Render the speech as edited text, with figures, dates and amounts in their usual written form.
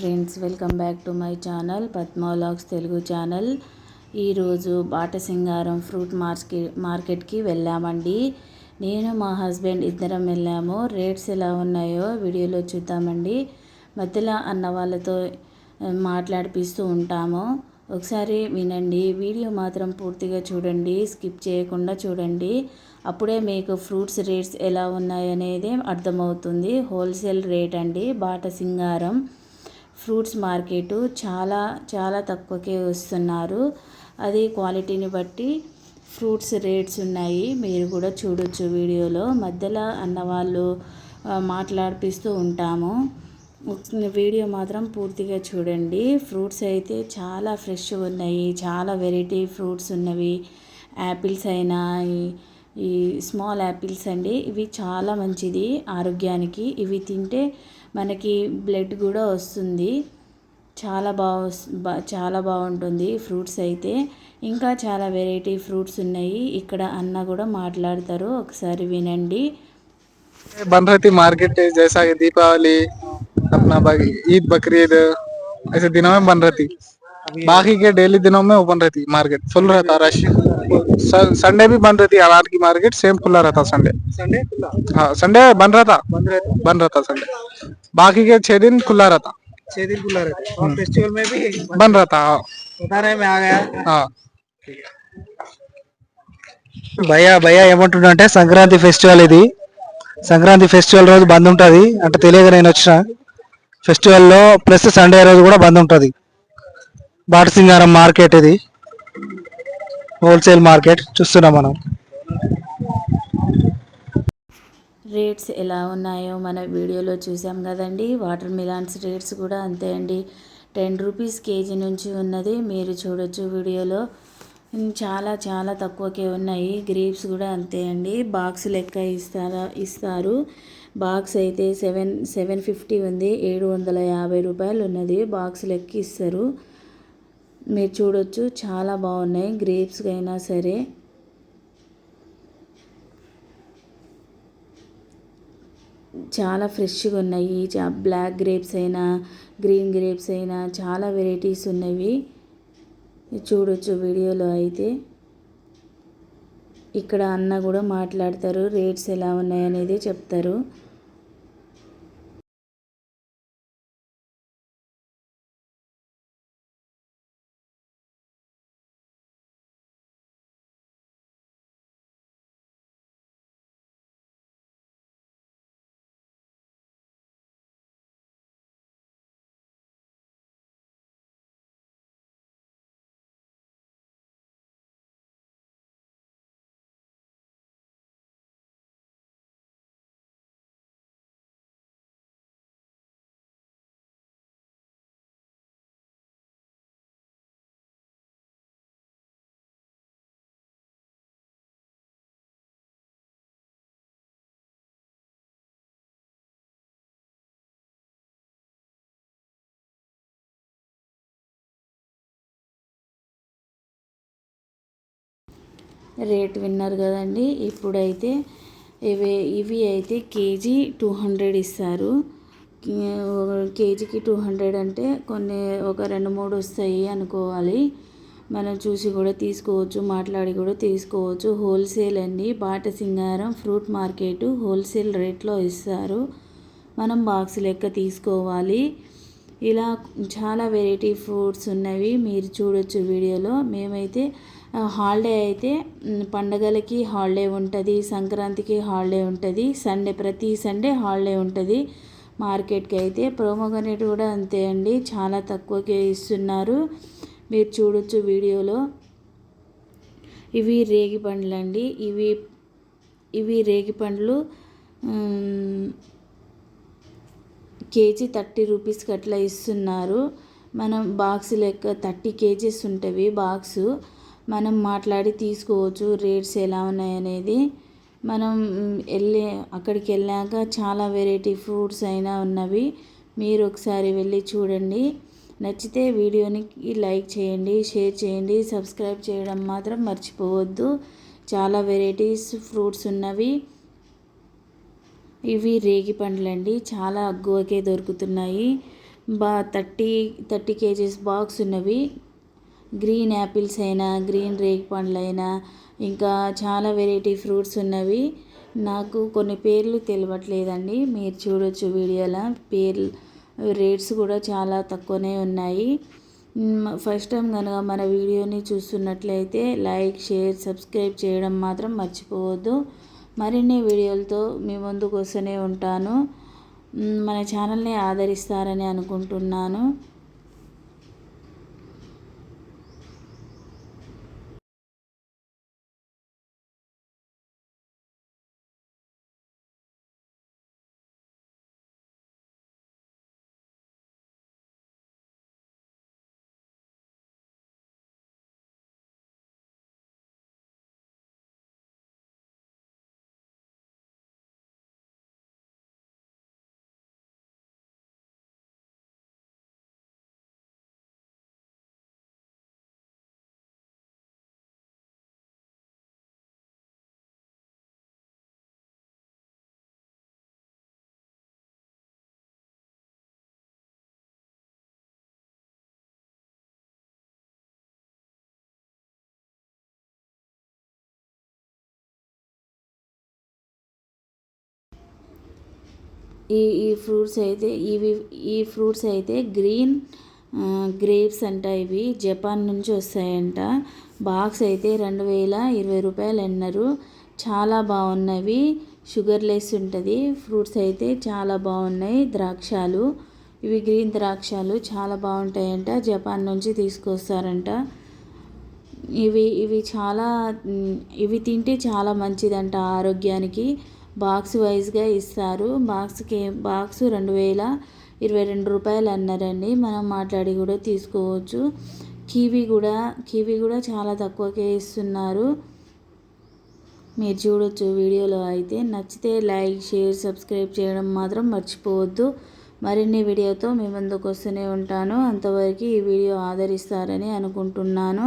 Friends, welcome back to my channel Padma vlogs Telugu channel. ఈరోజు Batasingaram fruit మార్కెట్కి వెళ్ళామండి. నేను మా హస్బెండ్ ఇద్దరం వెళ్ళాము. రేట్స్ ఎలా ఉన్నాయో వీడియోలో చూద్దామండి. మధ్యలో అన్న వాళ్ళతో మాట్లాడిపిస్తూ ఉంటాము. ఒకసారి వినండి. వీడియో మాత్రం పూర్తిగా చూడండి, స్కిప్ చేయకుండా చూడండి. అప్పుడే మీకు ఫ్రూట్స్ రేట్స్ ఎలా ఉన్నాయనేది అర్థమవుతుంది. హోల్సేల్ రేట్ అండి బాటసింగారం ఫ్రూట్స్ మార్కెటు. చాలా తక్కువకే వస్తున్నారు. అది క్వాలిటీని బట్టి ఫ్రూట్స్ రేట్స్ ఉన్నాయి. మీరు కూడా చూడొచ్చు వీడియోలో. మధ్యలో అన్నవాళ్ళు మాట్లాడిపిస్తూ ఉంటాము. వీడియో మాత్రం పూర్తిగా చూడండి. ఫ్రూట్స్ అయితే చాలా ఫ్రెష్గా ఉన్నాయి. చాలా వెరైటీ ఫ్రూట్స్ ఉన్నవి. యాపిల్స్ అయినా ఈ స్మాల్ యాపిల్స్ అండి. ఇవి చాలా మంచిది ఆరోగ్యానికి. ఇవి తింటే మనకి బ్లడ్ కూడా వస్తుంది. చాలా బాగుంటుంది ఫ్రూట్స్ అయితే. ఇంకా చాలా వెరైటీ ఫ్రూట్స్ ఉన్నాయి. ఇక్కడ అన్న కూడా మాట్లాడతారు, ఒకసారి వినండి. बन रही थी मार्केट जैसा कि दीपावली अपना ईद बकरीद ऐसे दिनों में बन रही थी। बाकी के डेली दिनों में ओपन रहती मार्केट, फुल रहता रश। संडे भी बन रही थी आवार की मार्केट, सेम खुला रहता संडे। हाँ संडे बन रहा था संडे। बाकी के 6 दिन खुला रहता। 6 दिन खुला रहता है और फेस्टिवल में भी बन रहता। हाँ पता नहीं मैं आ गया। हाँ భయ్యా ఏమంటుండంటే సంక్రాంతి ఫెస్టివల్ ఇది. సంక్రాంతి ఫెస్టివల్ రోజు బంద్ ఉంటుంది అంటే తెలియక నేను వచ్చిన. ఫెస్టివల్లో ప్లస్ సండే రోజు కూడా బంద్ ఉంటుంది. బాటసింగారం మార్కెట్ ఇది, హోల్సేల్ మార్కెట్ చూస్తున్నాం మనం. రేట్స్ ఎలా ఉన్నాయో మన వీడియోలో చూసాం కదండి. వాటర్ మిలాన్స్ రేట్స్ కూడా అంతే అండి. 10 రూపీస్ కేజీ నుంచి ఉన్నది, మీరు చూడొచ్చు వీడియోలో. చాలా తక్కువకే ఉన్నాయి. గ్రేప్స్ కూడా అంతే అండి. బాక్స్ లెక్క ఇస్తారు. బాక్స్ అయితే 750 ఉంది, 750 రూపాయలు ఉన్నది. బాక్స్ లెక్క ఇస్తారు. మీరు చూడొచ్చు, చాలా బాగున్నాయి. గ్రేప్స్ అయినా సరే చాలా ఫ్రెష్గా ఉన్నాయి. బ్లాక్ గ్రేప్స్ అయినా గ్రీన్ గ్రేప్స్ అయినా చాలా వెరైటీస్ ఉన్నవి. చూడొచ్చు వీడియోలో అయితే. ఇక్కడ అన్న కూడా మాట్లాడతారు, రేట్స్ ఎలా ఉన్నాయనేది చెప్తారు. రేట్ విన్నారు కదండి. ఇప్పుడైతే ఇవి అయితే కేజీ 200 ఇస్తారు. కేజీకి 200 అంటే కొన్ని ఒక 2-3 వస్తాయి అనుకోవాలి. మనం చూసి కూడా తీసుకోవచ్చు, మాట్లాడి కూడా తీసుకోవచ్చు. హోల్సేల్ అండి. బాటసింగారం ఫ్రూట్ మార్కెట్ హోల్సేల్ రేట్లో ఇస్తారు. మనం బాక్స్ లెక్క తీసుకోవాలి. ఇలా చాలా వెరైటీ ఫ్రూట్స్ ఉన్నవి, మీరు చూడొచ్చు వీడియోలో. మేమైతే హాలిడే అయితే పండగలకి హాలిడే ఉంటుంది, సంక్రాంతికి హాలిడే ఉంటుంది, ప్రతి సండే హాలిడే ఉంటుంది మార్కెట్కి అయితే. ప్రోమోగనేట్ కూడా అంతే అండి, చాలా తక్కువకే ఇస్తున్నారు. మీరు చూడొచ్చు వీడియోలో. ఇవి రేగి పండ్లు అండి. ఇవి రేగి పండ్లు కేజీ 30 రూపీస్కి అట్లా ఇస్తున్నారు. మనం బాక్స్ లెక్క 30 కేజీస్ ఉంటుంది బాక్సు. మనం మాట్లాడి తీసుకోవచ్చు రేట్స్ ఎలా ఉన్నాయనేది. మనం అక్కడికి వెళ్ళాక చాలా వెరైటీ ఫ్రూట్స్ అయినా ఉన్నవి. మీరు ఒకసారి వెళ్ళి చూడండి. నచ్చితే వీడియోని లైక్ చేయండి, షేర్ చేయండి, సబ్స్క్రైబ్ చేయడం మాత్రం మర్చిపోవద్దు. చాలా వెరైటీస్ ఫ్రూట్స్ ఉన్నవి. ఇవి రేగి పండ్లు అండి, చాలా అగ్గువకే దొరుకుతున్నాయి. థర్టీ కేజీస్ బాక్స్ ఉన్నవి. గ్రీన్ యాపిల్స్ అయినా, గ్రీన్ రేగి పండ్లైనా, ఇంకా చాలా వెరైటీ ఫ్రూట్స్ ఉన్నవి. నాకు కొన్ని పేర్లు తెలియట్లేదండి, మీరు చూడొచ్చు వీడియోలో. రేట్స్ కూడా చాలా తక్కువనే ఉన్నాయి. ఫస్ట్ టైం కనుక మన వీడియోని చూస్తున్నట్లయితే లైక్, షేర్, సబ్స్క్రైబ్ చేయడం మాత్రం మర్చిపోవద్దు. మరిన్ని వీడియోలతో మీ ముందుకు వస్తూనే ఉంటాను. మన ఛానల్ని ఆదరిస్తారని అనుకుంటున్నాను. ఈ ఫ్రూట్స్ అయితే గ్రీన్ గ్రేప్స్ అంట. ఇవి జపాన్ నుంచి వస్తాయంట. బాక్స్ అయితే 2020 రూపాయలు అన్నారు. చాలా బాగున్నవి. షుగర్ లెస్ ఉంటుంది. ఫ్రూట్స్ అయితే చాలా బాగున్నాయి. ద్రాక్షాలు, ఇవి గ్రీన్ ద్రాక్షాలు చాలా బాగుంటాయంట. జపాన్ నుంచి తీసుకొస్తారంట. ఇవి తింటే చాలా మంచిదంట ఆరోగ్యానికి. బాక్స్ వైజ్గా ఇస్తారు. బాక్స్ 2022 రూపాయలు అన్నారండి. మనం మాట్లాడి కూడా తీసుకోవచ్చు. కివీ కూడా చాలా తక్కువకే ఇస్తున్నారు. మీరు చూడొచ్చు వీడియోలో. అయితే నచ్చితే లైక్, షేర్, సబ్స్క్రైబ్ చేయడం మాత్రం మర్చిపోవద్దు. మరిన్ని వీడియోతో మీ ముందుకు వస్తూనే ఉంటాను. అంతవరకు ఈ వీడియో ఆదరిస్తారని అనుకుంటున్నాను.